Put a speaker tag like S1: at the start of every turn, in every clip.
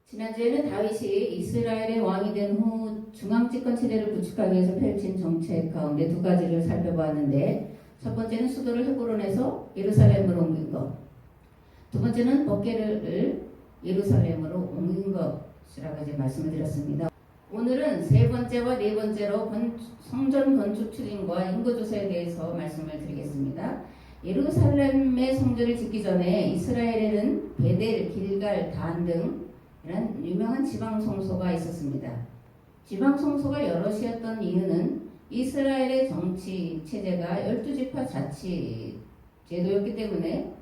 S1: 지난주에는 다윗이 이스라엘의 왕이 된 후 중앙집권 체제를 구축하기 위해서 펼친 정책 가운데 두 가지를 살펴보았는데, 첫 번째는 수도를 헤브론에서 예루살렘으로 옮긴 것, 두 번째는 법궤를 예루살렘으로 옮긴 것이라고 이제 말씀을 드렸습니다. 오늘은 세 번째와 네 번째로 성전 건축 추진과 인구조사에 대해서 말씀을 드리겠습니다. 예루살렘의 성전을 짓기 전에 이스라엘에는 베델, 길갈, 단 등 이런 유명한 지방 성소가 있었습니다. 지방 성소가 여럿이었던 이유는 이스라엘의 정치 체제가 12지파 자치 제도였기 때문에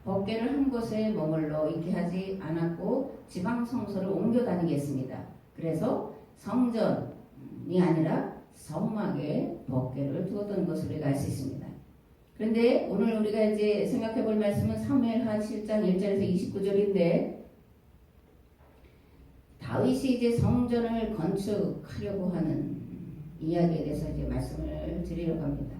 S1: 법궤를 한 곳에 머물러 있게 하지 않았고 지방 성소를 옮겨 다니게 했습니다. 그래서 성전이 아니라 성막에 법궤를 두었던 것을 우리가 알 수 있습니다. 그런데 오늘 우리가 이제 생각해 볼 말씀은 사무엘하 7장 1절에서 29절인데, 다윗이 이제 성전을 건축하려고 하는 이야기에 대해서 이제 말씀을 드리려고 합니다.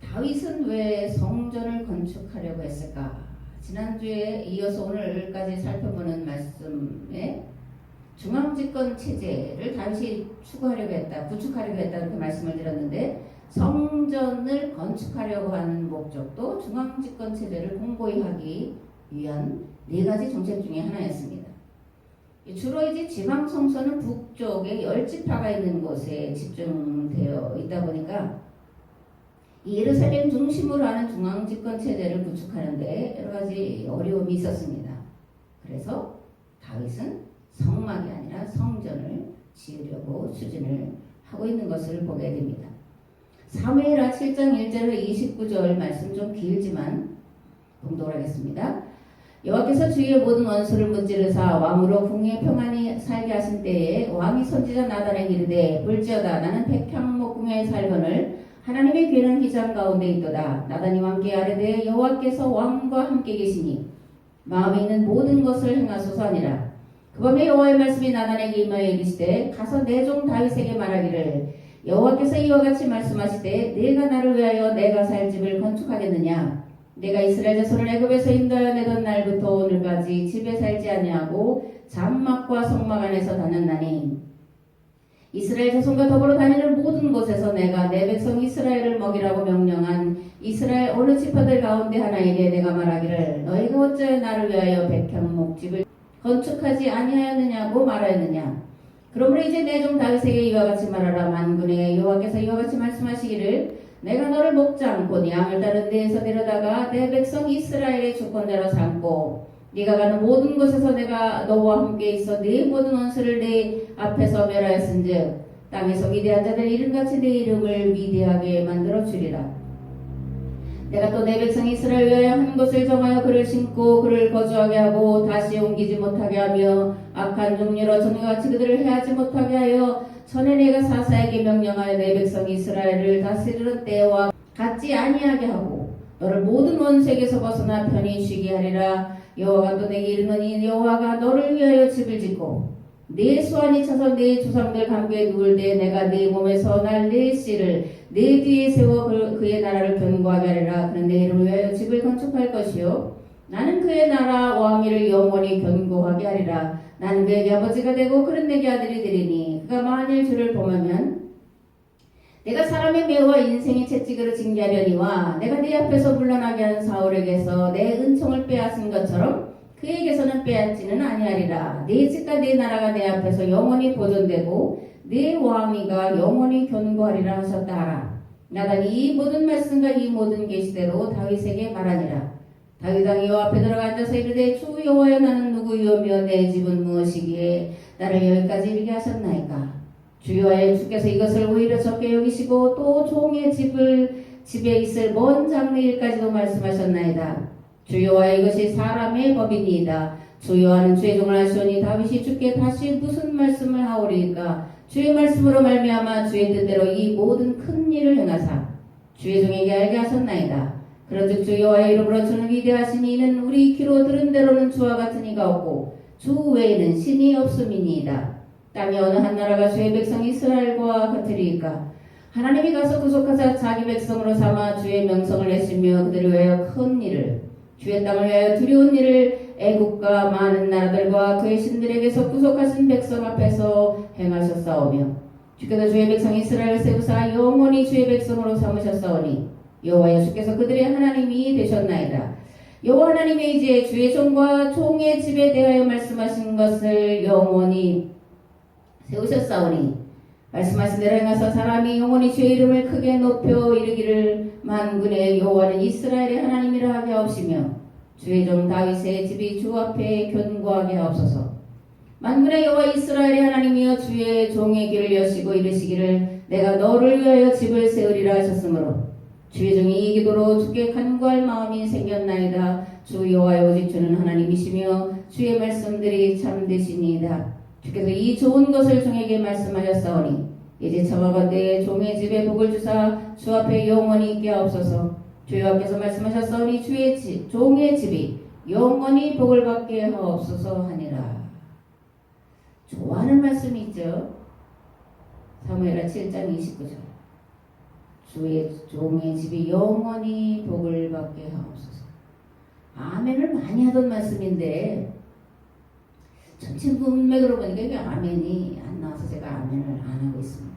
S1: 다윗은 왜 성전을 건축하려고 했을까? 지난주에 이어서 오늘까지 살펴보는 말씀에 중앙집권 체제를 다윗이 추구하려고 했다, 구축하려고 했다, 이렇게 말씀을 드렸는데, 성전을 건축하려고 하는 목적도 중앙집권 체제를 공고히 하기 위한 네 가지 정책 중에 하나였습니다. 주로 이제 지방 성소는 북쪽에 10지파가 있는 곳에 집중되어 있다 보니까 이 예루살렘 중심으로 하는 중앙집권 체제를 구축하는데 여러 가지 어려움이 있었습니다. 그래서 다윗은 성막이 아니라 성전을 지으려고 추진을 하고 있는 것을 보게 됩니다. 사무엘하 7장 1절에서 29절 말씀 좀 길지만 봉독을 하겠습니다. 여호와께서 주의 모든 원수를 무찌르사 왕으로 궁에 평안히 살게 하신 때에 왕이 선지자 나단에게 이르되, 볼지어다 나는 백향목궁에 살거늘 하나님의 귀는 휘장 가운데 있도다. 나단이 왕께 아뢰되, 여호와께서 왕과 함께 계시니 마음에 있는 모든 것을 행하소서 하니라. 그 밤에 여호와의 말씀이 나단에게 임하여 이르시되, 가서 내 종 다윗에게 말하기를, 여호와께서 이와 같이 말씀하시되, 내가 나를 위하여 내가 살 집을 건축하겠느냐? 내가 이스라엘 자손을 애굽에서 인도하여 내던 날부터 오늘까지 집에 살지 아니하고 장막과 성막 안에서 다녔나니, 이스라엘 자손과 더불어 다니는 모든 곳에서 내가 내 백성 이스라엘을 먹이라고 명령한 이스라엘 어느 지파들 가운데 하나에게 내가 말하기를, 너희가 어찌하여 나를 위하여 백향목집을 건축하지 아니하였느냐고 말하였느냐? 그러므로 이제 내 종 다윗에게 이와 같이 말하라. 만군의 여호와께서 이와 같이 말씀하시기를, 내가 너를 목장 곧 양을 다른 데에서 데려다가 내 백성 이스라엘의 주권자로 삼고 네가 가는 모든 곳에서 내가 너와 함께 있어 네 모든 원수를 네 앞에서 멸하였은즉 땅에서 위대한 자들 이름같이 네 이름을 위대하게 만들어 주리라. 내가 또 내 백성 이스라엘 위하여 한 곳을 정하여 그를 심고 그를 거주하게 하고 다시 옮기지 못하게 하며 악한 종류로 전과 같이 그들을 해하지 못하게 하여 전에 내가 사사에게 명령하여 내 백성 이스라엘을 다스리는 때와 같지 아니하게 하고 너를 모든 원수에게서 벗어나 편히 쉬게 하리라. 여호와가 또 내게 이르노니, 여호와가 너를 위하여 집을 짓고 네 수완이 차서 네 조상들 함께 누울 때 내가 네 몸에서 날 네 씨를 네 뒤에 세워 그의 나라를 견고하게 하리라. 그는 내 이름을 위하여 집을 건축할 것이요 나는 그의 나라 왕위를 영원히 견고하게 하리라. 나는 그에게 아버지가 되고 그는 내게 아들이 되리니, 그가 만일 주를 범하면 내가 사람의 매와 인생의 채찍으로 징계하려니와 내가 네 앞에서 물러나게 한 사울에게서 내 은총을 빼앗은 것처럼 그에게서는 빼앗지는 아니하리라. 네 집과 네 나라가 내 앞에서 영원히 보존되고 네 왕위가 영원히 견고하리라 하셨다 하라. 나단이 이 모든 말씀과 이 모든 계시대로 다윗에게 말하니라. 다윗 왕이 여호와 앞에 들어가 앉아서 이르되, 주 여호와여, 나는 누구이오며 내 집은 무엇이기에 나를 여기까지 이르게 하셨나이까? 주 여호와여, 주께서 이것을 오히려 적게 여기시고 또 종의 집에 있을 먼 장래일까지도 말씀하셨나이다. 주 여호와여, 이것이 사람의 법이니이다. 주 여호와는 주의 종을 하시오니 다윗이 주께 다시 무슨 말씀을 하오리까? 주의 말씀으로 말미암아 주의 뜻대로 이 모든 큰 일을 행하사 주의 종에게 알게 하셨나이다. 그런즉 주 여호와의 이름으로 주는 위대하시니 이는 우리 귀로 들은 대로는 주와 같은 이가 없고 주 외에는 신이 없음이니이다. 땅의 어느 한 나라가 주의 백성 이스라엘과 같으리이까? 하나님이 가서 구속하사 자기 백성으로 삼아 주의 명성을 내시며 그들을 위하여 큰 일을, 주의 땅을 위하여 두려운 일을 애국과 많은 나라들과 그의 신들에게서 구속하신 백성 앞에서 행하셨사오며 주께서 주의 백성 이스라엘을 세우사 영원히 주의 백성으로 삼으셨사오니 여호와여 주께서 그들의 하나님이 되셨나이다. 여호와 하나님의 이제 주의 종과 종의 집에 대하여 말씀하신 것을 영원히 세우셨사오니 말씀하신 대로 행하사 사람이 영원히 주의 이름을 크게 높여 이르기를 만군의 여호와는 이스라엘의 하나님이라 하게 하옵시며 주의 종 다윗의 집이 주 앞에 견고하게 하옵소서. 만군의 여호와 이스라엘의 하나님이여 주의 종의 길을 여시고 이르시기를 내가 너를 위하여 집을 세우리라 하셨으므로 주의 종이 이 기도로 주께 간구할 마음이 생겼나이다. 주 여호와여 오직 주는 하나님이시며 주의 말씀들이 참되시니이다. 주께서 이 좋은 것을 종에게 말씀하셨사오니 이제 청하건대 종의 집에 복을 주사 주 앞에 영원히 있게 하옵소서. 주 여호와께서 말씀하셨사오니 종의 집이 영원히 복을 받게 하옵소서 하니라. 좋아하는 말씀이 있죠. 사무엘하 7장 29절. 주의 종의 집이 영원히 복을 받게 하옵소서. 아멘을 많이 하던 말씀인데 전체 문맥으로 보니까 이게 아멘이 안 나와서 제가 아멘을 안 하고 있습니다.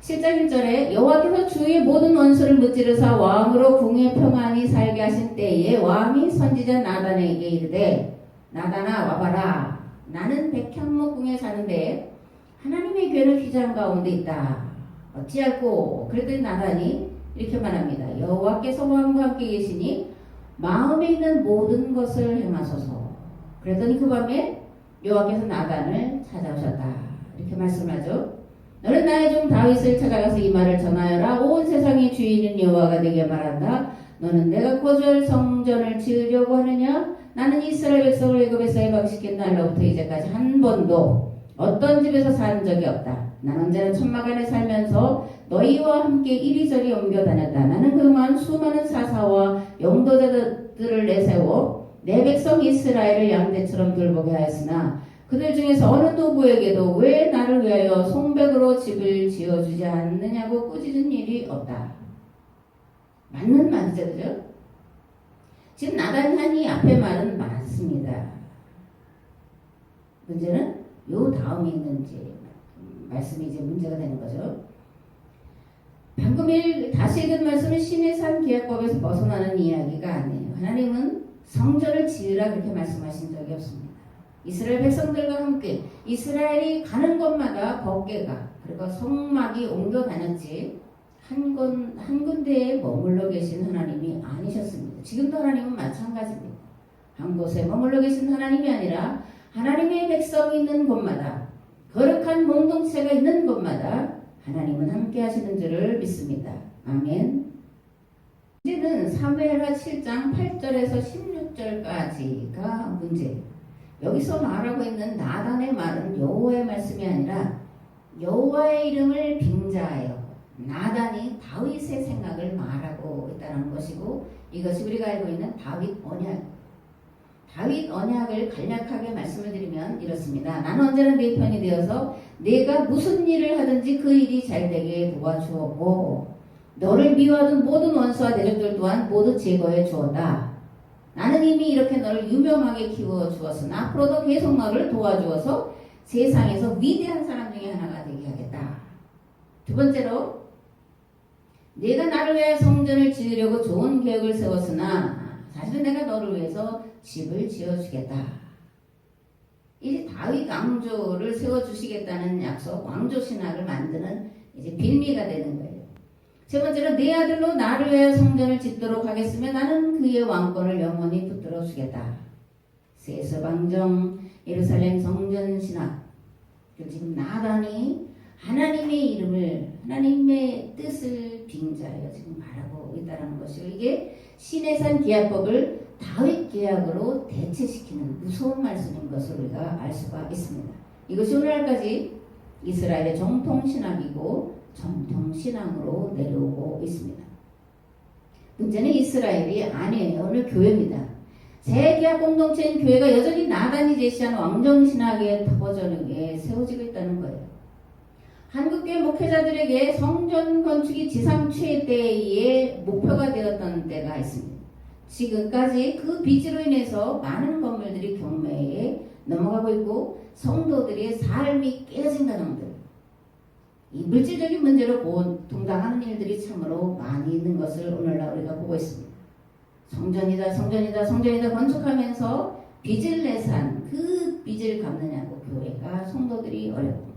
S1: 7장 1절에 여호와께서 주의 모든 원수를 무찌르사 왕으로 궁에 평안히 살게 하신 때에 왕이 선지자 나단에게 이르되 나단아 와봐라. 나는 백향목궁에 사는데 하나님의 괴는 휘장 가운데 있다. 어찌할꼬? 그랬더니 나단이 이렇게 말합니다. 여호와께서 왕과 함께 계시니 마음에 있는 모든 것을 행하소서. 그랬더니 그 밤에 여호와께서 나단을 찾아오셨다. 이렇게 말씀하죠. 너는 나의 종 다윗을 찾아가서 이 말을 전하여라. 온 세상의 주인인 여호와가 내게 말한다. 너는 내가 거주할 성전을 지으려고 하느냐? 나는 이스라엘 백성을 애굽에서 해방시킨 날로부터 이제까지 한 번도 어떤 집에서 산 적이 없다. 나는 언제나 천막 안에 살면서 너희와 함께 이리저리 옮겨 다녔다. 나는 그동안 수많은 사사와 영도자들을 내세워 내 백성 이스라엘을 양떼처럼 돌보게 하였으나 그들 중에서 어느 누구에게도 왜 나를 위하여 송백으로 집을 지어주지 않느냐고 꾸짖은 일이 없다. 맞는 말이죠, 그죠? 지금 나단이 한 이 앞에 말은 맞습니다. 문제는 요 다음에 있는 말씀이 이제 문제가 되는 거죠. 방금 다시 읽은 말씀은 시내산 계약법에서 벗어나는 이야기가 아니에요. 하나님은 성전을 지으라 그렇게 말씀하신 적이 없습니다. 이스라엘 백성들과 함께 이스라엘이 가는 곳마다 법궤가 그리고 성막이 옮겨 다녔지 한 군데에 머물러 계신 하나님이 아니셨습니다. 지금도 하나님은 마찬가지입니다. 한 곳에 머물러 계신 하나님이 아니라 하나님의 백성이 있는 곳마다 거룩한 공동체가 있는 곳마다 하나님은 함께 하시는 줄을 믿습니다. 아멘. 이제는 사무엘하 7장 8절에서 16절까지가 문제예요. 여기서 말하고 있는 나단의 말은 여호와의 말씀이 아니라 여호와의 이름을 빙자하여 나단이 다윗의 생각을 말하고 있다는 것이고 이것이 우리가 알고 있는 다윗 언약을 간략하게 말씀을 드리면 이렇습니다. 나는 언제나 네 편이 되어서 내가 무슨 일을 하든지 그 일이 잘되게 도와주었고 너를 미워하던 모든 원수와 대적들 또한 모두 제거해 주었다. 나는 이미 이렇게 너를 유명하게 키워주었으나 앞으로도 계속 너를 도와주어서 세상에서 위대한 사람 중에 하나가 되게 하겠다. 두 번째로 내가 나를 위해 성전을 지으려고 좋은 계획을 세웠으나 사실은 내가 너를 위해서 집을 지어주겠다. 이제 다윗 왕조를 세워주시겠다는 약속, 왕조 신학을 만드는 이제 빌미가 되는 거예요. 세 번째로 내 아들로 나를 위해 성전을 짓도록 하겠으면 나는 그의 왕권을 영원히 붙들어 주겠다. 세서방정 예루살렘 성전 신학. 지금 나단이 하나님의 이름을 하나님의 뜻을 빙자하여 지금 말하고 있다는 것이고 이게 시내산 계약법을 다윗 계약으로 대체시키는 무서운 말씀인 것을 우리가 알 수가 있습니다. 이것이 오늘날까지 이스라엘의 정통신학이고 정통신앙으로 내려오고 있습니다. 문제는 이스라엘이 아니에요. 오늘 교회입니다. 새 계약 공동체인 교회가 여전히 나단이 제시한 왕정신학의 버전에 세워지고 있다는 거예요. 한국교회 목회자들에게 성전 건축이 지상 최대의 목표가 되었던 때가 있습니다. 지금까지 그 빚으로 인해서 많은 건물들이 경매에 넘어가고 있고 성도들의 삶이 깨진 가정들, 이 물질적인 문제로 동당하는 일들이 참으로 많이 있는 것을 오늘날 우리가 보고 있습니다. 성전이다 성전이다 성전이다 건축하면서 빚을 내산 그 빚을 갚느냐고 교회가 성도들이 어렵고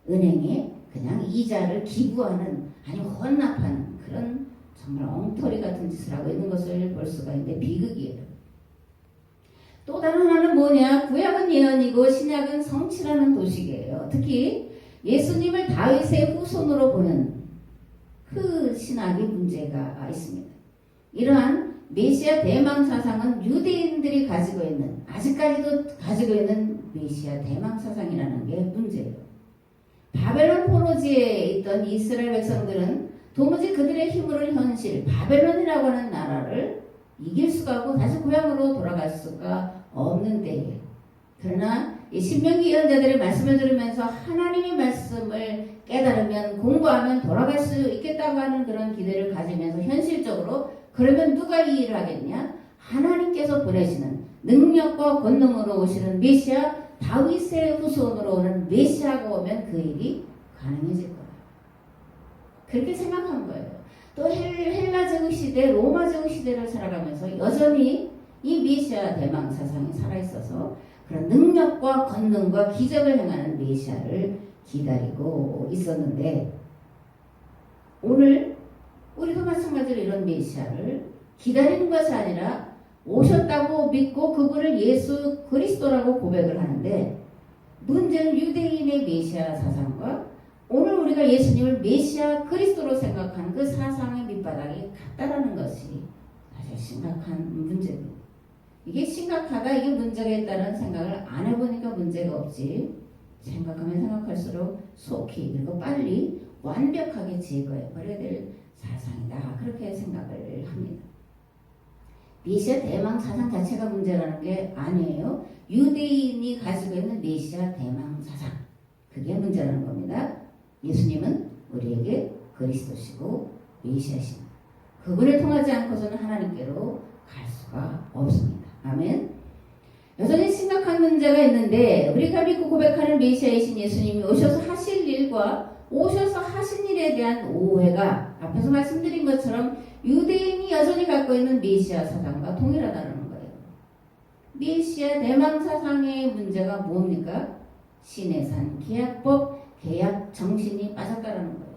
S1: 은행에 그냥 이자를 기부하는 아니면 헌납하는 그런 정말 엉터리 같은 짓을 하고 있는 것을 볼 수가 있는데 비극이에요. 또 다른 하나는 뭐냐? 구약은 예언이고 신약은 성취라는 도식이에요. 특히 예수님을 다윗의 후손으로 보는 그 신학의 문제가 있습니다. 이러한 메시아 대망 사상은 유대인들이 가지고 있는, 아직까지도 가지고 있는 메시아 대망 사상이라는 게 문제예요. 바벨론 포로지에 있던 이스라엘 백성들은 도무지 그들의 힘으로 현실, 바벨론이라고 하는 나라를 이길 수가 없고 다시 고향으로 돌아갈 수가 없는 때에, 그러나 이 신명기 예언자들의 말씀을 들으면서 하나님의 말씀을 깨달으면 공부하면 돌아갈 수 있겠다고 하는 그런 기대를 가지면서 현실적으로 그러면 누가 이 일을 하겠냐? 하나님께서 보내시는 능력과 권능으로 오시는 메시아 다윗의 후손으로 오는 메시아가 오면 그 일이 가능해질 거예요. 그렇게 생각한 거예요. 또 헬라 제국 시대, 로마 제국 시대를 살아가면서 여전히 이 메시아 대망 사상이 살아있어서 그런 능력과 권능과 기적을 행하는 메시아를 기다리고 있었는데 오늘 우리도 마찬가지로 이런 메시아를 기다리는 것이 아니라 오셨다고 믿고 그분을 예수 그리스도라고 고백을 하는데 문제는 유대인의 메시아 사상과 오늘 우리가 예수님을 메시아 그리스도로 생각하는 그 사상의 밑바닥이 같다라는 것이 사실 심각한 문제입니다. 이게 심각하다, 이게 문제가 있다는 생각을 안 해보니까 문제가 없지. 생각하면 생각할수록 속히 그리고 빨리 완벽하게 제거해버려야 될 사상이다. 그렇게 생각을 합니다. 메시아 대망 사상 자체가 문제라는 게 아니에요. 유대인이 가지고 있는 메시아 대망 사상, 그게 문제라는 겁니다. 예수님은 우리에게 그리스도시고 메시아십니다. 그분을 통하지 않고서는 하나님께로 갈 수가 없습니다. 아멘. 여전히 심각한 문제가 있는데 우리가 믿고 고백하는 메시아이신 예수님이 오셔서 하실 일과 오셔서 하신 일에 대한 오해가 앞에서 말씀드린 것처럼 유대인이 여전히 갖고 있는 메시아 사상과 동일하다는 거예요. 메시아 대망 사상의 문제가 뭡니까? 신의 산 계약법, 계약 정신이 빠졌다는 거예요.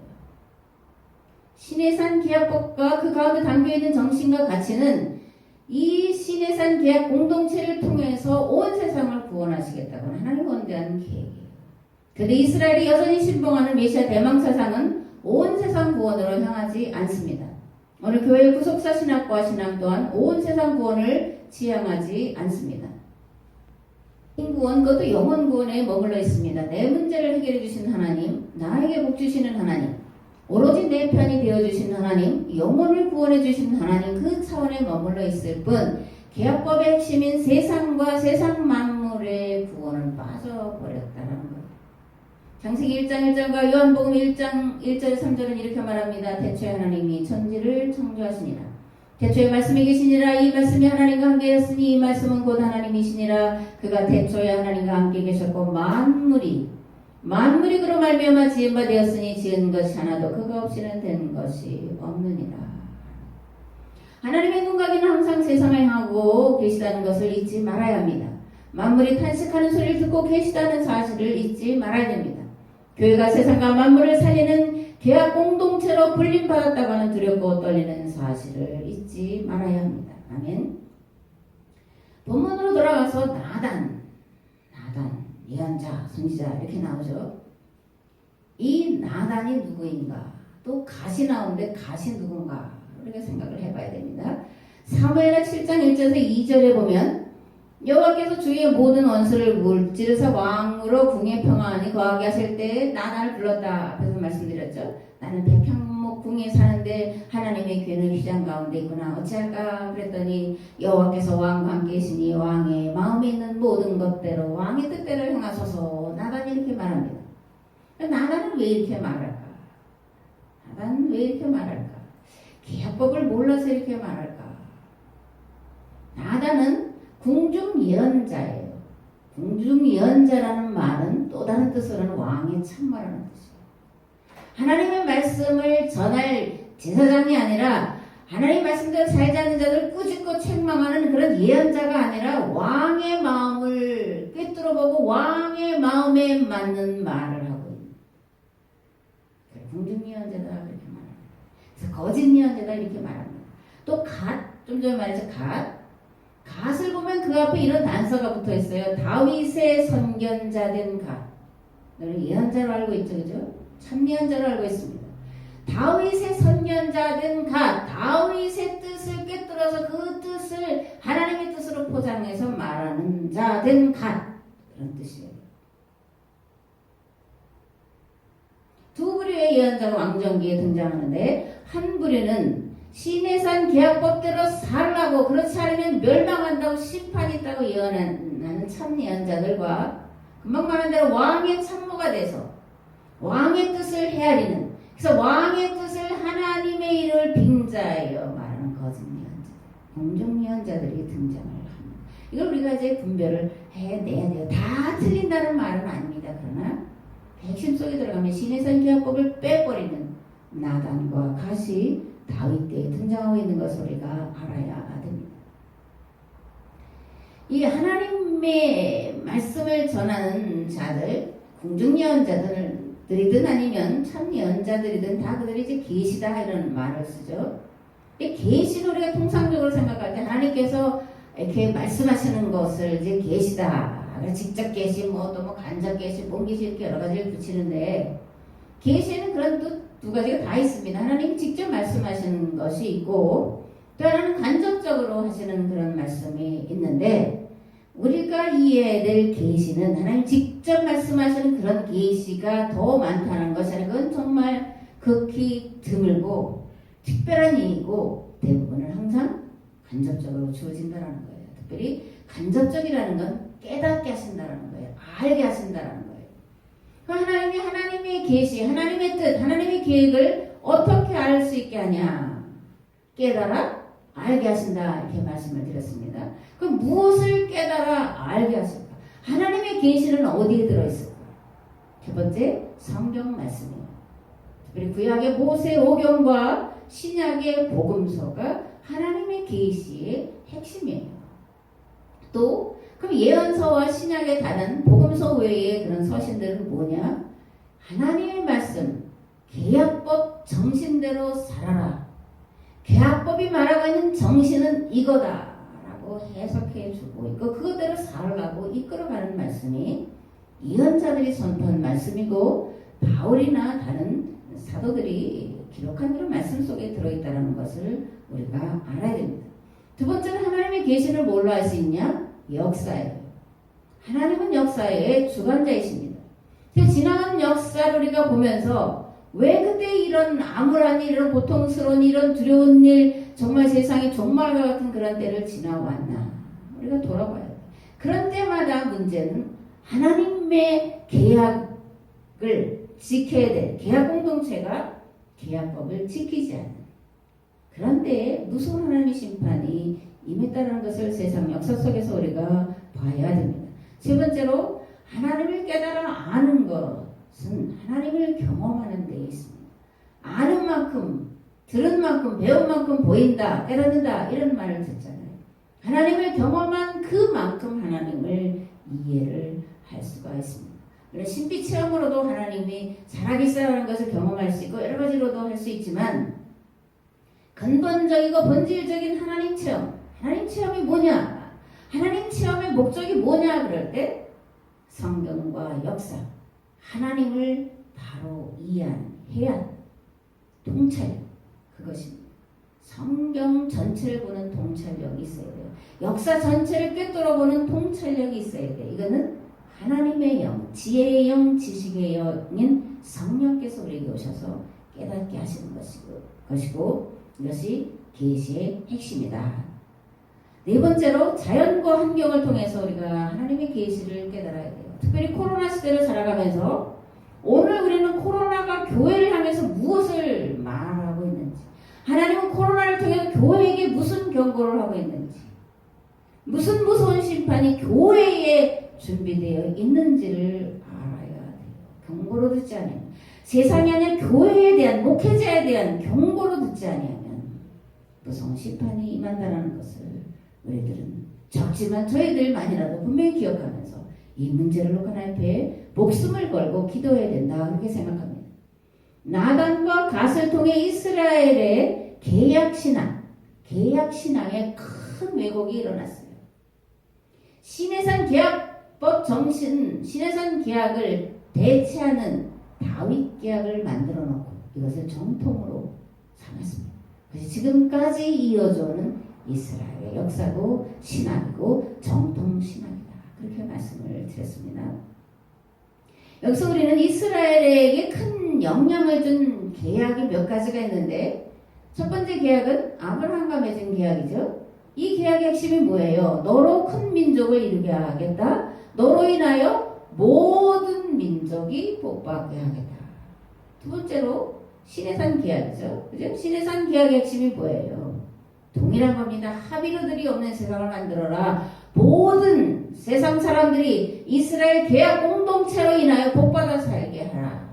S1: 신의 산 계약법과 그 가운데 담겨있는 정신과 가치는 이 신의 산 계약 공동체를 통해서 온 세상을 구원하시겠다고 하나님 원대한 계획이에요. 그런데 이스라엘이 여전히 신봉하는 메시아 대망 사상은 온 세상 구원으로 향하지 않습니다. 오늘 교회의 구속사 신학과 신앙 또한 온 세상 구원을 지향하지 않습니다. 인구원, 그것도 영혼 구원에 머물러 있습니다. 내 문제를 해결해 주신 하나님, 나에게 복 주시는 하나님, 오로지 내 편이 되어주신 하나님, 영혼을 구원해 주신 하나님, 그 차원에 머물러 있을 뿐 계약법의 핵심인 세상과 세상 만물의 구원은 빠져버렸다는 거예요. 창세기 1장 1절과 요한복음 1장 1절 3절은 이렇게 말합니다. 태초에 하나님이 천지를 창조하시니라. 태초에 말씀이 계시니라. 이 말씀이 하나님과 함께였으니 이 말씀은 곧 하나님이시니라. 그가 태초에 하나님과 함께 계셨고 만물이 그로 말미암아 지은 바 되었으니 지은 것이 하나도 그가 없이는 된 것이 없느니라. 하나님의 눈가기는 항상 세상을 향하고 계시다는 것을 잊지 말아야 합니다. 만물이 탄식하는 소리를 듣고 계시다는 사실을 잊지 말아야 됩니다. 교회가 세상과 만물을 살리는 계약 공동체로 불림받았다고 하는 두렵고 떨리는 사실을 잊지 말아야 합니다. 아멘. 본문으로 돌아가서 나단, 예언자, 선지자 이렇게 나오죠. 이 나단이 누구인가? 또 갓이 나오는데 갓이 누군가? 우리가 생각을 해봐야 됩니다. 사무엘하 7장 1절에서 2절에 보면 여호와께서 주의 모든 원수를 물찌르사 왕으로 궁에 평안히 거하게 하실 때 나단을 불렀다. 앞에서 말씀드렸죠. 나는 백향목 궁에 사는데 하나님의 귀는 휘장 가운데 있구나. 어찌할까? 그랬더니 여호와께서 왕과 함께 계시니 왕의 마음에 있는 모든 것대로 왕의 뜻대로 행하소서. 나단이 이렇게 말합니다. 나단은 왜 이렇게 말할까? 계약법을 몰라서 이렇게 말할까? 나단은 궁중예언자예요. 궁중예언자라는 말은 또 다른 뜻으로는 왕의 참모라는 뜻이에요. 하나님의 말씀을 전할 제사장이 아니라 하나님 말씀대로 살지 않는 자들을 꾸짖고 책망하는 그런 예언자가 아니라 왕의 마음을 꿰뚫어보고 왕의 마음에 맞는 말을 하고 있는 궁중예언자다 그렇게 말합니다. 그래서 거짓 예언자다 이렇게 말합니다. 또 좀 전에 말했죠. 갓을 보면 그 앞에 이런 단서가 붙어 있어요. 다윗의 선견자 된 갓. 너는 예언자로 알고 있죠, 그죠? 참 예언자로 알고 있습니다. 다윗의 선견자 된 갓, 다윗의 뜻을 꿰뚫어서 그 뜻을 하나님의 뜻으로 포장해서 말하는 자 된 갓, 그런 뜻이에요. 두 부류의 예언자가 왕정기에 등장하는데 한 부류는 시내산 계약법대로 살라고 그렇지 않으면 멸망한다고 심판이 있다고 예언하는 참 예언자들과 금방 말한 대로 왕의 참모가 돼서 왕의 뜻을 헤아리는 그래서 왕의 뜻을 하나님의 일을 빙자하여 말하는 거짓 예언자들, 공중 예언자들이 등장을 합니다. 이걸 우리가 이제 분별을 해내야 돼요. 다 틀린다는 말은 아닙니다. 그러나 핵심 속에 들어가면 시내산 계약법을 빼버리는 나단과 갓이 다윗 때에 등장하고 있는 것을 우리가 알아야 됩니다. 이 하나님의 말씀을 전하는 자들, 궁중 예언자들이든 아니면 참 예언자들이든 다 그들이 이제 계시다 이런 말을 쓰죠. 이 계시는 우리가 통상적으로 생각할 때 하나님께서 이렇게 말씀하시는 것을 이제 계시다. 직접 계시, 또 간접 계시, 몸 계시 이렇게 여러 가지를 붙이는데 계시는 그런 또 두 가지가 다 있습니다. 하나님이 직접 말씀하시는 것이 있고 또 하나는 간접적으로 하시는 그런 말씀이 있는데 우리가 이해해야 될 계시는 하나님 직접 말씀하시는 그런 계시가 더 많다는 것은 그건 정말 극히 드물고 특별한 일이고 대부분은 항상 간접적으로 주어진다는 거예요. 특별히 간접적이라는 건 깨닫게 하신다는 거예요. 알게 하신다는 거예요. 하나님의 계시, 하나님의 뜻, 하나님의 계획을 어떻게 알 수 있게 하냐? 깨달아 알게 하신다 이렇게 말씀을 드렸습니다. 그럼 무엇을 깨달아 알게 하실까? 하나님의 계시는 어디에 들어있을까? 첫 번째 성경 말씀이에요. 특별히 구약의 모세 오경과 신약의 복음서가 하나님의 계시의 핵심이에요. 또 그럼 예언서와 신약의 다른 복음서 외의 그런 서신들은 뭐냐? 하나님의 말씀, 계약법 정신대로 살아라. 계약법이 말하고 있는 정신은 이거다 라고 해석해 주고 있고 그거대로 살라고 이끌어가는 말씀이 예언자들이 선포한 말씀이고 바울이나 다른 사도들이 기록한 그런 말씀 속에 들어있다는 것을 우리가 알아야 됩니다. 두 번째는 하나님의 계시를 뭘로 알 수 있냐? 역사예요. 하나님은 역사의 주관자이십니다. 지나간 역사를 우리가 보면서 왜 그때 이런 암울한 일, 이런 고통스러운 이런 두려운 일, 정말 세상이 종말과 같은 그런 때를 지나왔나? 우리가 돌아봐야 돼요. 그런 때마다 문제는 하나님의 계약을 지켜야 될 계약 공동체가 계약법을 지키지 않는 그런 때에 무서운 하나님의 심판이 임했다는 것을 세상 역사 속에서 우리가 봐야 됩니다. 세 번째로 하나님을 깨달아 아는 것은 하나님을 경험하는 데에 있습니다. 아는 만큼, 들은 만큼, 배운 만큼 보인다, 깨닫는다 이런 말을 듣잖아요. 하나님을 경험한 그만큼 하나님을 이해를 할 수가 있습니다. 신비 체험으로도 하나님이 살아계시다는 것을 경험할 수 있고 여러 가지로도 할 수 있지만 근본적이고 본질적인 하나님 체험이 뭐냐? 하나님 체험의 목적이 뭐냐? 그럴 때 성경과 역사, 하나님을 바로 이해하는, 해야 통찰력, 그것입니다. 성경 전체를 보는 통찰력이 있어야 돼요. 역사 전체를 꿰뚫어 보는 통찰력이 있어야 돼요. 이거는 하나님의 영, 지혜의 영, 지식의 영인 성령께서 우리에게 오셔서 깨닫게 하시는 것이고 이것이 계시의 핵심이다. 네 번째로 자연과 환경을 통해서 우리가 하나님의 계시를 깨달아야 돼요. 특별히 코로나 시대를 살아가면서 오늘 우리는 코로나가 교회를 향해서 무엇을 말하고 있는지, 하나님은 코로나를 통해서 교회에게 무슨 경고를 하고 있는지, 무슨 무서운 심판이 교회에 준비되어 있는지를 알아야 돼요. 경고로 듣지 않으면, 세상이 아니라 교회에 대한, 목회자에 대한 경고로 듣지 않으면 무서운 심판이 임한다는 것을 우리들은 적지만 저희들만이라도 분명히 기억하면서 이 문제를 놓고 하나님 앞에 목숨을 걸고 기도해야 된다, 그렇게 생각합니다. 나단과 갓을 통해 이스라엘의 계약신앙에 큰 왜곡이 일어났어요. 시내산 계약법 정신, 시내산 계약을 대체하는 다윗 계약을 만들어 놓고 이것을 정통으로 삼았습니다. 그래서 지금까지 이어져오는 이스라엘의 역사고 신학이고 정통 신학이다, 그렇게 말씀을 드렸습니다. 여기서 우리는 이스라엘에게 큰 영향을 준 계약이 몇 가지가 있는데, 첫 번째 계약은 아브라함과 맺은 계약이죠. 이 계약의 핵심이 뭐예요? 너로 큰 민족을 이루게 하겠다. 너로 인하여 모든 민족이 복받게 하겠다. 두 번째로 시내산 계약이죠. 그죠? 시내산 계약의 핵심이 뭐예요? 동일한 겁니다. 합의로들이 없는 세상을 만들어라. 모든 세상 사람들이 이스라엘 계약 공동체로 인하여 복받아 살게 하라.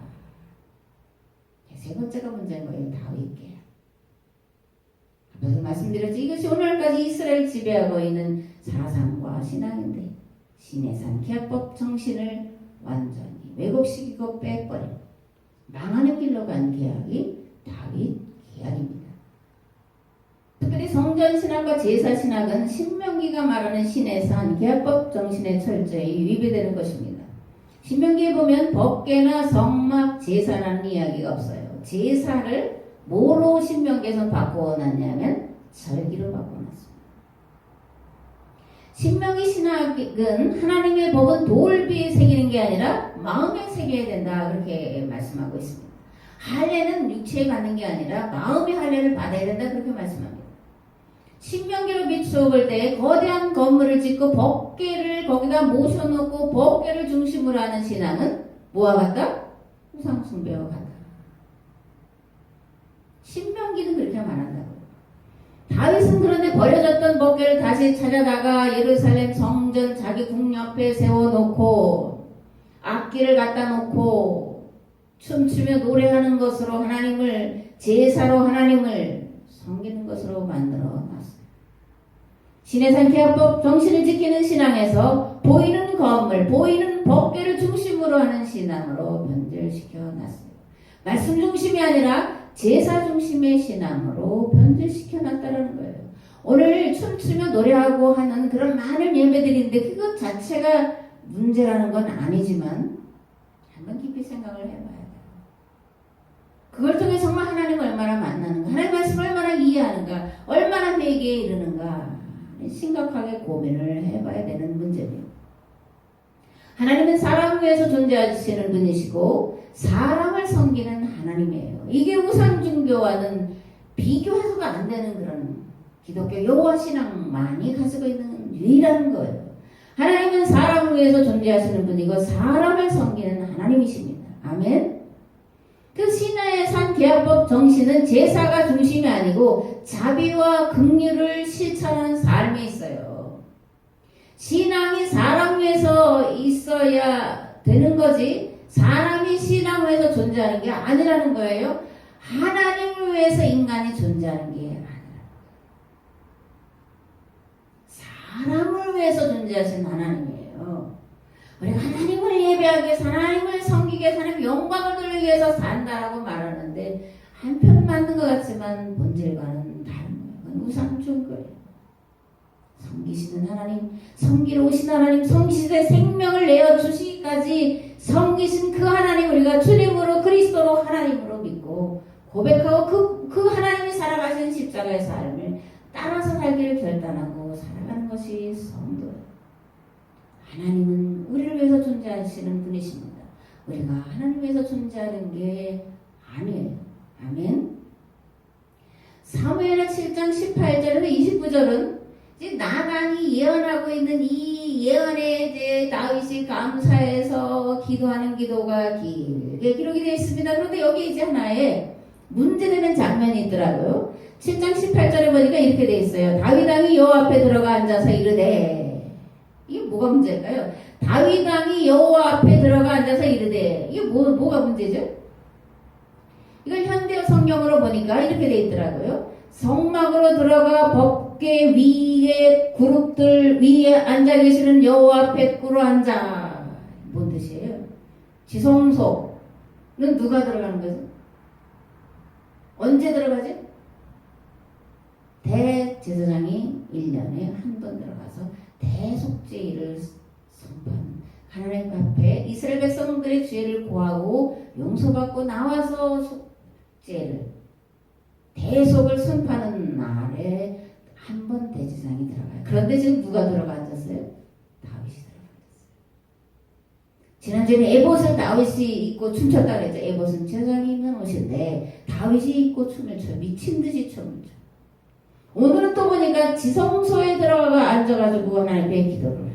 S1: 세 번째가 문제인 거예요. 다윗 계약. 앞에서 말씀드렸지, 이것이 오늘까지 이스라엘 지배하고 있는 사상과 신앙인데, 시내산 계약법 정신을 완전히 왜곡시키고 빼버린 망하는 길로 간 계약이 다윗 계약입니다. 특별히 성전신학과 제사신학은 신명기가 말하는 시내산 계약법 정신에 철저히 위배되는 것입니다. 신명기에 보면 법궤나 성막, 제사라는 이야기가 없어요. 제사를 뭐로 신명기에서 바꿔놨냐면 절기로 바꿔놨습니다. 신명기 신학은 하나님의 법은 돌비에 새기는 게 아니라 마음에 새겨야 된다, 그렇게 말씀하고 있습니다. 할례는 육체에 받는 게 아니라 마음의 할례를 받아야 된다, 그렇게 말씀합니다. 신명기로 비추어 볼 때 거대한 건물을 짓고 법궤를 거기다 모셔놓고 법궤를 중심으로 하는 신앙은 뭐와 같다? 우상 숭배와 같다. 신명기는 그렇게 말한다고. 다윗은 그런데 버려졌던 법궤를 다시 찾아다가 예루살렘 성전 자기 궁 옆에 세워놓고 악기를 갖다 놓고 춤추며 노래하는 것으로 하나님을, 제사로 하나님을 섬기는 것으로 만들어 놨어요. 시내산 계약법 정신을 지키는 신앙에서 보이는 건물, 보이는 법궤를 중심으로 하는 신앙으로 변질시켜 놨어요. 말씀 중심이 아니라 제사 중심의 신앙으로 변질시켜 놨다는 거예요. 오늘 춤추며 노래하고 하는 그런 많은 예배들인데 그것 자체가 문제라는 건 아니지만 한번 깊이 생각을 해봐야 돼요. 그걸 통해 정말 하나님 얼마나 만나는가, 하나님 말씀을 얼마나 이해하는가, 얼마나 회개에 이르는가 심각하게 고민을 해봐야 되는 문제예요. 하나님은 사람을 위해서 존재하시는 분이시고 사람을 섬기는 하나님이에요. 이게 우상종교와는 비교해서가 안 되는 그런 기독교 여호와 신앙만이 가지고 있는 유일한 거예요. 하나님은 사람을 위해서 존재하시는 분이고 사람을 섬기는 하나님이십니다. 아멘. 그 신의 산 계약법 정신은 제사가 중심이 아니고 자비와 긍휼을 실천하는 삶에 있어요. 신앙이 사람 위해서 있어야 되는 거지 사람이 신앙을 위해서 존재하는 게 아니라는 거예요. 하나님을 위해서 인간이 존재하는 게 아니라 사람을 위해서 존재하신 하나님이에요. 우리가 하나님을 예배하기 위해서, 하나님을 섬기기 위해서, 하나님 영광을 돌리기 위해서 산다라고 말하는데 한편 맞는 것 같지만 본질과는 다른 거예요. 우상중 거예요. 섬기시는 하나님, 섬기러 오신 하나님, 섬기시되 생명을 내어 주시기까지 섬기신 그 하나님, 우리가 주님으로 그리스도로 하나님으로 믿고 고백하고 그 하나님이 살아가신 십자가의 삶을 따라서 살기를 결단하고 살아가는 것이 성도예요. 하나님은 우리를 위해서 존재하시는 분이십니다. 우리가 하나님 위해서 존재하는 게 아니에요. 아멘. 사무엘하 7장 18절에서 29절은 나단이 예언하고 있는 이 예언에 이제 다윗이 감사해서 기도하는 기도가 길게 기록이 되어 있습니다. 그런데 여기 이제 하나의 문제되는 장면이 있더라고요. 7장 18절에 보니까 이렇게 돼 있어요. 다윗 왕이 여호와 앞에 들어가 앉아서 이르되, 이게 뭐가 문제일까요? 다윗 왕이 여호와 앞에 들어가 앉아서 이르되, 이게 뭐가 문제죠? 이걸 현대 성경으로 보니까 이렇게 돼 있더라고요. 성막으로 들어가 법궤 위에 그룹들 위에 앉아 계시는 여호와 앞에 꿇어 앉아. 뭔 뜻이에요? 지성소는 누가 들어가는 거죠? 언제 들어가지? 대제사장이 1년에 한 번 들어가서 대속죄일을 선포하는, 하나님 앞에 이스라엘 백성들의 죄를 고하고 용서받고 나와서 속죄를, 대속을 선포하는 날에 한 번 대제사장이 들어가요. 그런데 지금 누가 들어가 앉았어요? 다윗이 들어가 앉았어요. 지난주에 에봇을 다윗이 입고 춤췄다 그랬죠. 에봇은 제사장이 입는 옷인데 다윗이 입고 춤을 춰. 미친 듯이 춤을 춰. 오늘은 또 보니까 지성소에 들어가 앉아가지고 하나님께 기도를 해요.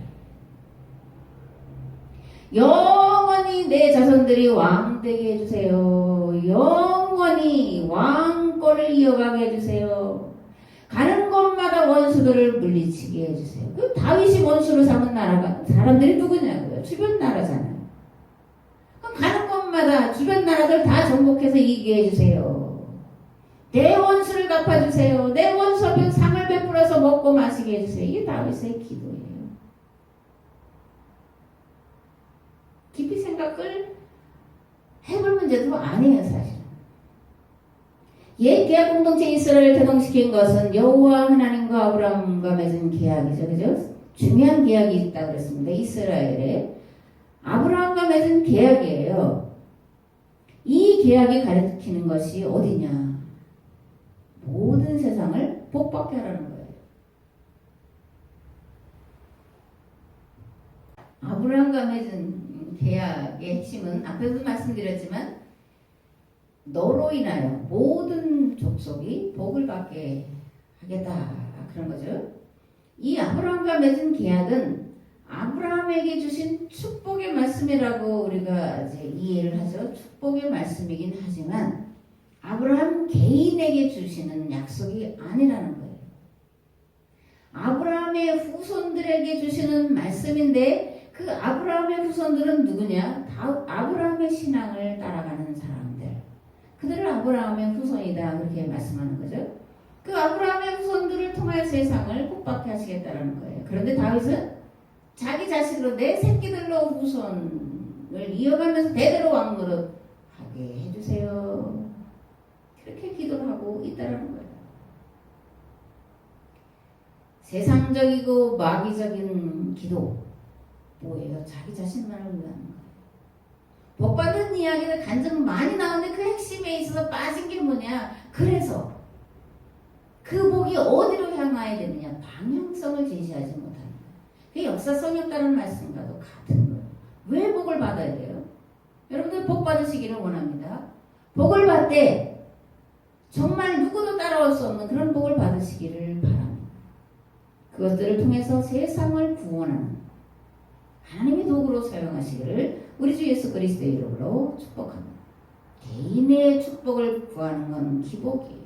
S1: 영원히 내 자손들이 왕되게 해주세요. 영원히 왕권을 이어가게 해주세요. 가는 곳마다 원수들을 물리치게 해주세요. 그 다윗이 원수로 삼은 나라가 사람들이 누구냐고요? 주변 나라잖아요. 그럼 가는 곳마다 주변 나라들 다 정복해서 이기게 해주세요. 내 원수를 갚아주세요. 내 원수 앞에 상을 베풀어서 먹고 마시게 해주세요. 이게 다윗의 기도예요. 깊이 생각을 해볼 문제도 아니에요, 사실. 옛 계약 공동체 이스라엘을 태동시킨 것은 여호와 하나님과 아브라함과 맺은 계약이죠, 그죠? 중요한 계약이 있다고 그랬습니다. 이스라엘에 아브라함과 맺은 계약이에요. 이 계약이 가리키는 것이 어디냐? 모든 세상을 복받게 하라는 거예요. 아브라함과 맺은 계약의 핵심은 앞에도 말씀드렸지만 너로 인하여 모든 족속이 복을 받게 하겠다, 그런 거죠. 이 아브라함과 맺은 계약은 아브라함에게 주신 축복의 말씀이라고 우리가 이제 이해를 하죠. 축복의 말씀이긴 하지만 아브라함 개인에게 주시는 약속이 아니라는 거예요. 아브라함의 후손들에게 주시는 말씀인데 그 아브라함의 후손들은 누구냐? 다 아브라함의 신앙을 따라가는 사람들. 그들은 아브라함의 후손이다, 그렇게 말씀하는 거죠. 그 아브라함의 후손들을 통하여 세상을 복받게 하시겠다는 거예요. 그런데 다윗은 자기 자식으로 내 새끼들로 후손을 이어가면서 대대로 왕노릇 하게 해주세요. 그렇게 기도를 하고 있다는 거예요. 세상적이고 마귀적인 기도 뭐예요? 자기 자신만을 위한 거예요. 복받는 이야기는 간증 많이 나오는데 그 핵심에 있어서 빠진 게 뭐냐? 그래서 그 복이 어디로 향하여야 되느냐? 방향성을 제시하지 못하는 거예요. 그게 역사성이 없다는 말씀과도 같은 거예요. 왜 복을 받아야 돼요? 여러분들 복 받으시기를 원합니다. 복을 받되 정말 누구도 따라올 수 없는 그런 복을 받으시기를 바랍니다. 그것들을 통해서 세상을 구원하는 하나님의 도구로 사용하시기를 우리 주 예수 그리스도의 이름으로 축복합니다. 개인의 축복을 구하는 건 기복이에요.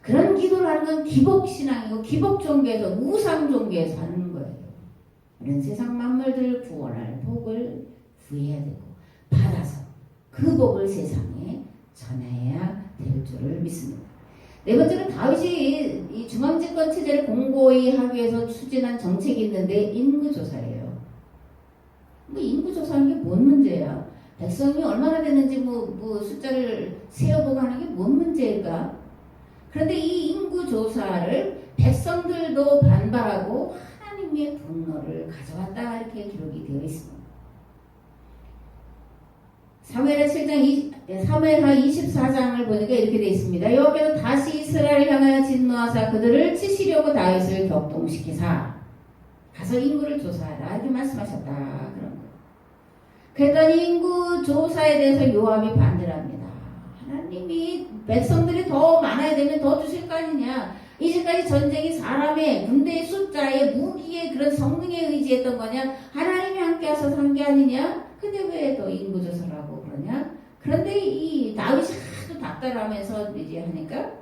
S1: 그런 기도를 하는 건 기복신앙이고 기복종교에서 우상종교에서 하는 거예요. 이런 세상 만물들을 구원할 복을 구해야 되고 받아서 그 복을 세상에 전해야 될 줄을 믿습니다. 네 번째는 다윗이 이 중앙집권 체제를 공고히 하기 위해서 추진한 정책이 있는데 인구조사예요. 뭐 인구조사하는 게 뭔 문제야? 백성이 얼마나 됐는지 뭐 숫자를 세어보고 하는 게 뭔 문제일까? 그런데 이 인구조사를 백성들도 반발하고 하나님의 분노를 가져왔다, 이렇게 기록이 되어 있습니다. 사무엘하 24장을 보니까 이렇게 되어 있습니다. 여호와께서 다시 이스라엘을 향하여 진노하사 그들을 치시려고 다윗을 격동시키사 가서 인구를 조사하라, 이렇게 말씀하셨다, 그런 거예요. 그랬더니 인구 조사에 대해서 요압이 반대를 합니다. 하나님이 백성들이 더 많아야 되면 더 주실 거 아니냐? 이제까지 전쟁이 사람의 군대의 숫자에 무기의 그런 성능에 의지했던 거냐? 하나님이 함께 하셔서 한 게 아니냐? 근데 왜 또 인구 조사를 하고 그러냐? 그런데 이 다윗이 하도 닥달하면서 이제 하니까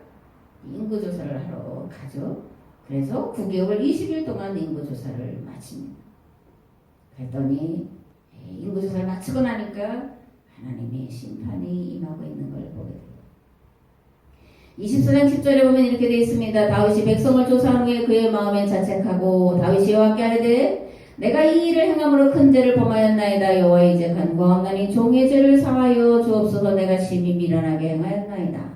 S1: 인구조사를 하러 가죠. 그래서 9개월 20일 동안 인구조사를 마칩니다. 그랬더니 인구조사를 마치고 나니까 하나님의 심판이 임하고 있는 걸 보게 돼요. 24장 10절에 보면 이렇게 되어 있습니다. 다윗이 백성을 조사한 후에 그의 마음에 자책하고 다윗이 여호와께 아뢰되 내가 이 일을 행함으로 큰 죄를 범하였나이다. 여호와 이제 간구하옵나니 종의 죄를 사하여 주옵소서. 내가 심히 미련하게 행하였나이다.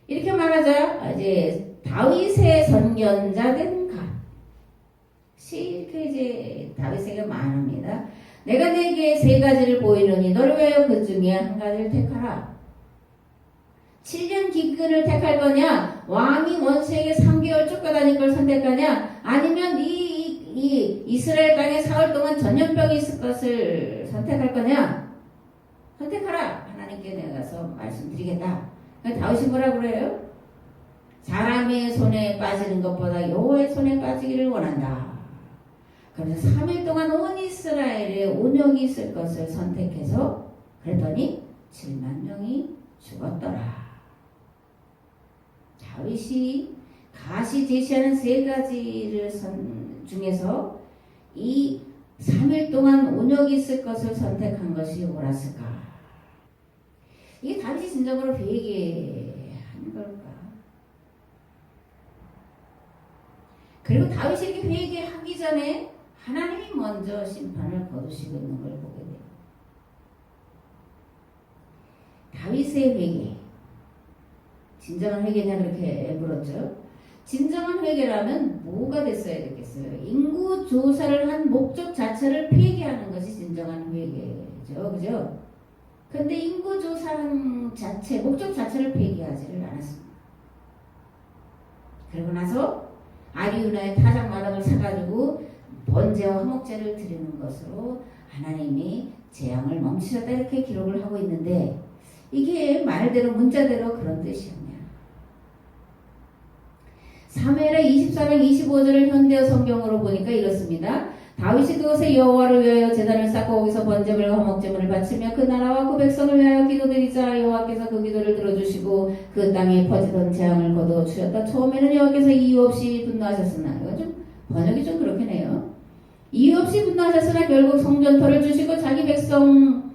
S1: 이렇게 말하자 이제 다윗의 선견자된 갓이 이렇게 이제 다윗에게 말합니다. 내가 네게 세 가지를 보이노니 너를 위하여 그 중에 한 가지를 택하라. 7년 기근을 택할 거냐? 왕이 원수에게 3개월 쫓겨다닐 걸 선택하냐? 아니면 이 이스라엘 땅에 사흘 동안 전염병이 있을 것을 선택할 거냐? 선택하라. 하나님께 내가 가서 말씀드리겠다. 그러니까 다윗이 뭐라 그래요? 사람의 손에 빠지는 것보다 여호와의 손에 빠지기를 원한다. 그래서 3일 동안 온 이스라엘에 온역이 있을 것을 선택해서 그랬더니 7만 명이 죽었더라. 다윗이 갓이 제시하는 세 가지를 중에서 이 3일 동안 온역이 있을 것을 선택한 것이 옳았을까? 이게 다윗이 진정으로 회개한 걸까? 그리고 다윗이 이렇게 회개하기 전에 하나님이 먼저 심판을 거두시고 있는 걸 보게 돼요. 다윗의 회개. 진정한 회개냐 그렇게 물었죠. 진정한 회개라면 뭐가 됐어야 되겠어요? 인구 조사를 한 목적 자체를 폐기하는 것이 진정한 회개죠. 그죠? 근데 인구 조사한 자체, 목적 자체를 폐기하지를 않았습니다. 그러고 나서 아리우나의 타작마당을 사가지고 번제와 화목제를 드리는 것으로 하나님이 재앙을 멈추셨다 이렇게 기록을 하고 있는데 이게 말대로 문자대로 그런 뜻이었냐. 사무엘하 24장 25절을 현대어 성경으로 보니까 이렇습니다. 다윗이 그곳에 여호와를 위하여 제단을 쌓고 거기서 번제물과 화목제물을 바치며 그 나라와 그 백성을 위하여 기도드리자. 여호와께서 그 기도를 들어주시고 그 땅에 퍼지던 재앙을 거두어 주셨다. 처음에는 여호와께서 이유 없이 분노하셨으나 이거 좀 번역이 좀 그렇긴 해요. 이유 없이 분노하셨으나 결국 성전터를 주시고 자기 백성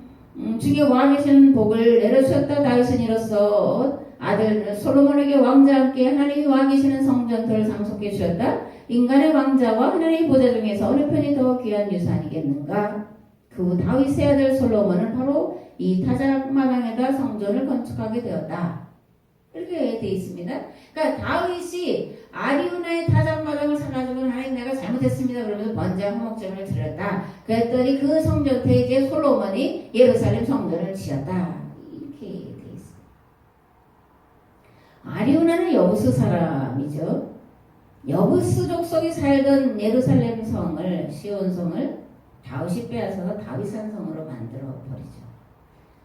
S1: 중에 와 계신 복을 내려주셨다. 다윗은 이로써 아들 솔로몬에게 왕자와 함께 하나님이 와 계시는 성전터를 상속해 주셨다. 인간의 왕자와 하나님의 보좌 중에서 어느 편이 더 귀한 유산이겠는가? 그 다윗의 아들 솔로몬은 바로 이 타작마당에다 성전을 건축하게 되었다. 이렇게 되어 있습니다. 그러니까 다윗이 아리우나의 타작마당을 사가지고 하나님 내가 잘못했습니다. 그러면서 번제와 화목제물을 드렸다. 그랬더니 그 성전터에 이제 솔로몬이 예루살렘 성전을 지었다. 이렇게 되어 있습니다. 아리우나는 여부스 사람이죠. 여부스 족속이 살던 예루살렘 성을 시온성을 다윗이 빼앗아서 다윗산 성으로 만들어 버리죠.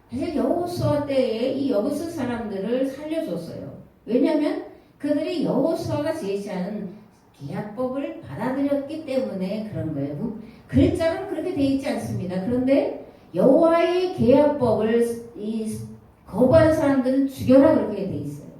S1: 사실 여호수아 때에 이 여부스 사람들을 살려줬어요. 왜냐하면 그들이 여호수아가 제시하는 계약법을 받아들였기 때문에 그런 거예요. 글자는 그렇게 돼 있지 않습니다. 그런데 여호와의 계약법을 거부하는 사람들은 죽여라 그렇게 돼 있어요.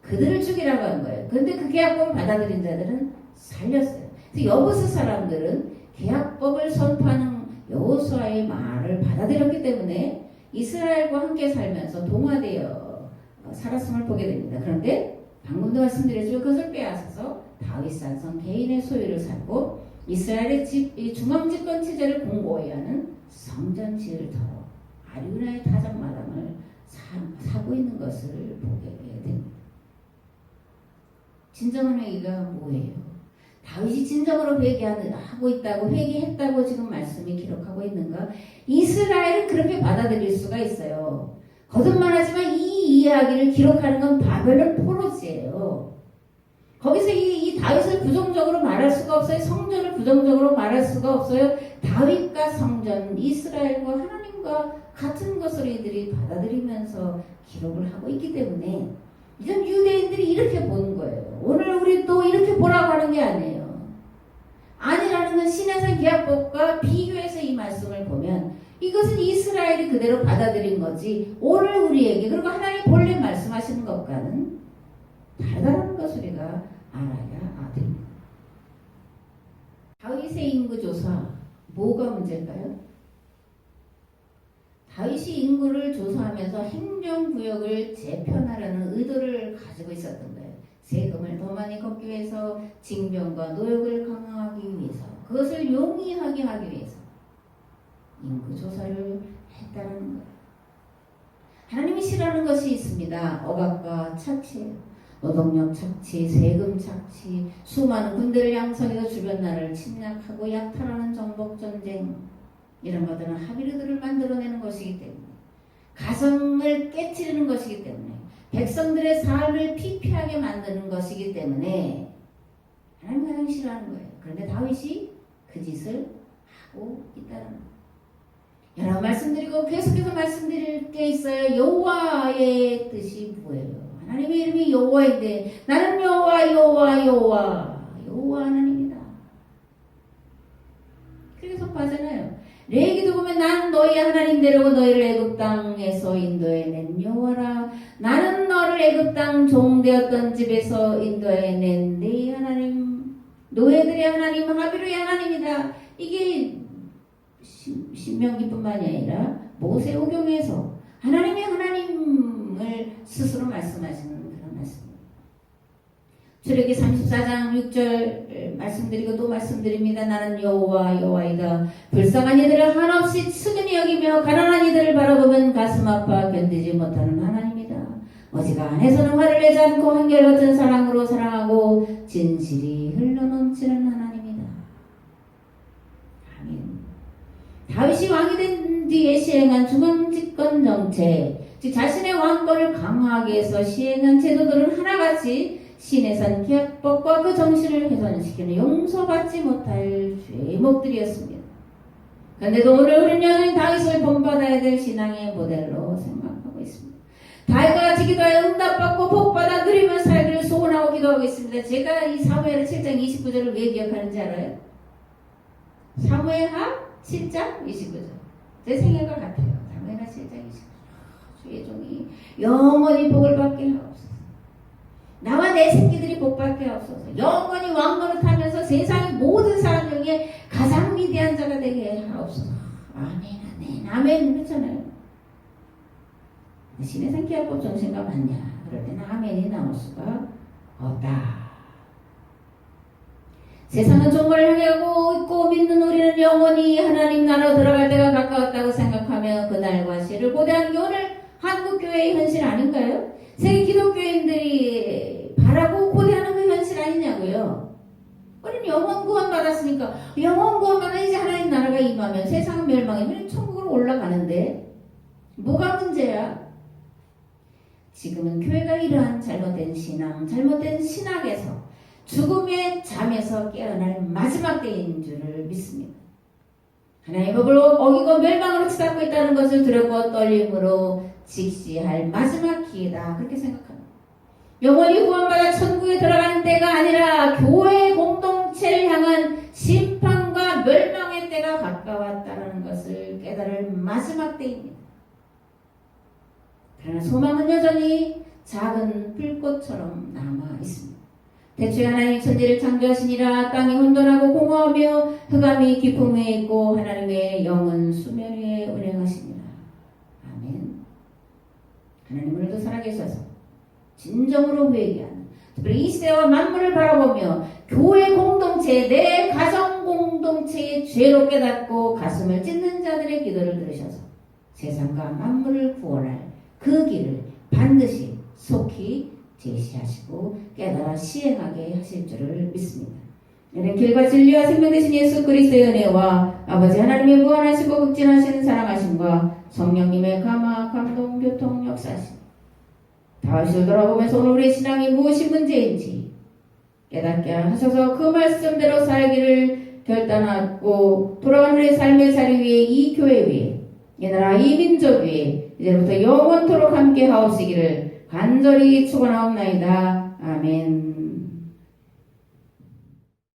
S1: 그들을 죽이라고 한 거예요. 그런데 그 계약법을 받아들인 자들은 살렸어요. 그래서 여부스 사람들은 계약법을 선포하는 여호수아의 말을 받아들였기 때문에 이스라엘과 함께 살면서 동화되어 살았음을 보게 됩니다. 그런데 방금도 말씀드렸지만 그것을 빼앗아서 다윗산성 개인의 소유를 삼고 이스라엘의 중앙집권 체제를 공고히 하는 성전 지을 터로 아리우나의 타작마당을 사고 있는 것을 보게 됩니다. 진정한 회개가 뭐예요? 다윗이 진정으로 회개하고 있다고 회개했다고 지금 말씀이 기록하고 있는가? 이스라엘은 그렇게 받아들일 수가 있어요. 거듭말하지만 이 이야기를 기록하는 건 바벨론 포로지예요. 거기서 이 다윗을 부정적으로 말할 수가 없어요. 성전을 부정적으로 말할 수가 없어요. 다윗과 성전, 이스라엘과 하나님과 같은 것을 이들이 받아들이면서 기록을 하고 있기 때문에 이전 유대인들이 이렇게 보는 거예요. 오늘 우리 또 이렇게 보라고 하는 게 아니에요. 아니라는 건 신해산 계약법과 비교해서 이 말씀을 보면 이것은 이스라엘이 그대로 받아들인 거지 오늘 우리에게 그리고 하나님 본래 말씀하시는 것과는 다르다는 것을 우리가 알아야 됩니다. 다윗의 인구조사, 뭐가 문제일까요? 다윗이 인구를 조사하면서 행정구역을 재편하려는 의도를 가지고 있었던 거예요. 세금을 더 많이 걷기 위해서, 징병과 노역을 강화하기 위해서, 그것을 용이하게 하기 위해서 인구조사를 했다는 거예요. 하나님이 싫어하는 것이 있습니다. 억압과 착취, 노동력 착취, 세금 착취, 수많은 군대를 양성해서 주변 나라를 침략하고 약탈하는 정복전쟁, 이런 것들은 합의들을 만들어내는 것이기 때문에, 가정을 깨트리는 것이기 때문에, 백성들의 삶을 피폐하게 만드는 것이기 때문에 하나님 가장 싫어하는 거예요. 그런데 다윗이 그 짓을 하고 있다는 거예요. 여러 말씀드리고 계속해서 말씀드릴 게 있어요. 여호와의 뜻이 뭐예요? 하나님의 이름이 여호와인데, 나는 여호와 하나님이다. 그래서 빠잖아요. 레위기도 보면 나는 너희 하나님 되려고 너희를 애굽 땅에서 인도해낸 여호와라. 나는 너를 애굽 땅 종되었던 집에서 인도해낸 네 하나님, 노예들의 하나님, 하비루의 하나님이다. 이게 신명기뿐만이 아니라 모세오경에서 하나님의 하나님을 스스로 말씀하시는 그런 말씀입니다. 출애굽기 34장 6절 말씀드리고 또 말씀드립니다. 나는 여호와이다. 불쌍한 이들을 한없이 측은히 여기며 가난한 이들을 바라보면 가슴 아파 견디지 못하는 하나님이다. 어지간해서는 화를 내지 않고 한결같은 사랑으로 사랑하고 진실이 흘러넘치는 하나님이다. 아멘. 다윗이 왕이 된 뒤에 시행한 중앙집권 정책, 즉 자신의 왕권을 강화하기 위해서 시행한 제도들은 하나같이 신해산 계약법과 그 정신을 훼손시키는 용서받지 못할 죄목들이었습니다. 그런데도 오늘 우리는 여전히 다윗을 본받아야 될 신앙의 모델로 생각하고 있습니다. 다윗과 같이 기도하여 응답받고 복받아 누리며 살기를 소원하고 기도하고 있습니다. 제가 이 사무엘 7장 29절을 왜 기억하는지 알아요? 사무엘하 7장 29절. 제 생각과 같아요. 사무엘하 7장 29절. 주의 종이 영원히 복을 받게 하옵소서. 나와 내 새끼들이 복받게 하옵소서. 영원히 왕노릇 하면서 세상의 모든 사람 중에 가장 위대한 자가 되게 하옵소서. 아멘, 아멘 그렇잖아요. 신해산 계약법 정신과 맞냐? 그럴 때는 아멘이 나올 수가 없다. 세상은 종말을 향하고 있고 믿는 우리는 영원히 하나님 나라로 들어갈 때가 가까웠다고 생각하며 그날과 시를 고대하는 게 오늘 한국교회의 현실 아닌가요? 세계 기독교인들이 바라고 고대하는 그 현실 아니냐고요. 우리는 영원 구원 받았으니까 영원 구원 받아 이제 하나님 나라가 임하면 세상은 멸망이면 천국으로 올라가는데 뭐가 문제야? 지금은 교회가 이러한 잘못된 신앙, 잘못된 신학에서 죽음의 잠에서 깨어날 마지막 때인 줄을 믿습니다. 하나님의 법을 어기고 멸망으로 치닫고 있다는 것을 두렵고 떨림으로 직시할 마지막 기회다. 그렇게 생각합니다. 영원히 구원받아 천국에 들어가는 때가 아니라 교회 공동체를 향한 심판과 멸망의 때가 가까웠다는 것을 깨달을 마지막 때입니다. 그러나 소망은 여전히 작은 불꽃처럼 남아 있습니다. 대초에 하나님 천지를 창조하시니라. 땅이 혼돈하고 공허하며 흑암이 깊음 위에 있고 하나님의 영은 수면 위에 운행하시니라. 아멘. 하나님 오늘도 살아계셔서 진정으로 회개하는, 특별히 이 시대와 만물을 바라보며 교회 공동체, 내 가정 공동체의 죄로 깨닫고 가슴을 찢는 자들의 기도를 들으셔서 세상과 만물을 구원할 그 길을 반드시 속히 제시하시고 깨달아 시행하게 하실 줄을 믿습니다. 이는 길과 진리와 생명 되신 예수 그리스도의 은혜와 아버지 하나님의 무한하시고 극진하신 사랑하심과 성령님의 감화, 감동, 교통, 역사심, 다윗을 돌아보면서 오늘 우리의 신앙이 무엇이 문제인지 깨닫게 하셔서 그 말씀대로 살기를 결단하고 돌아가는 우리의 삶의 자리 위에, 이 교회 위에, 이 나라, 이 민족 위에 이제부터 영원토록 함께 하옵시기를 간절히 축원하옵나이다. 아멘.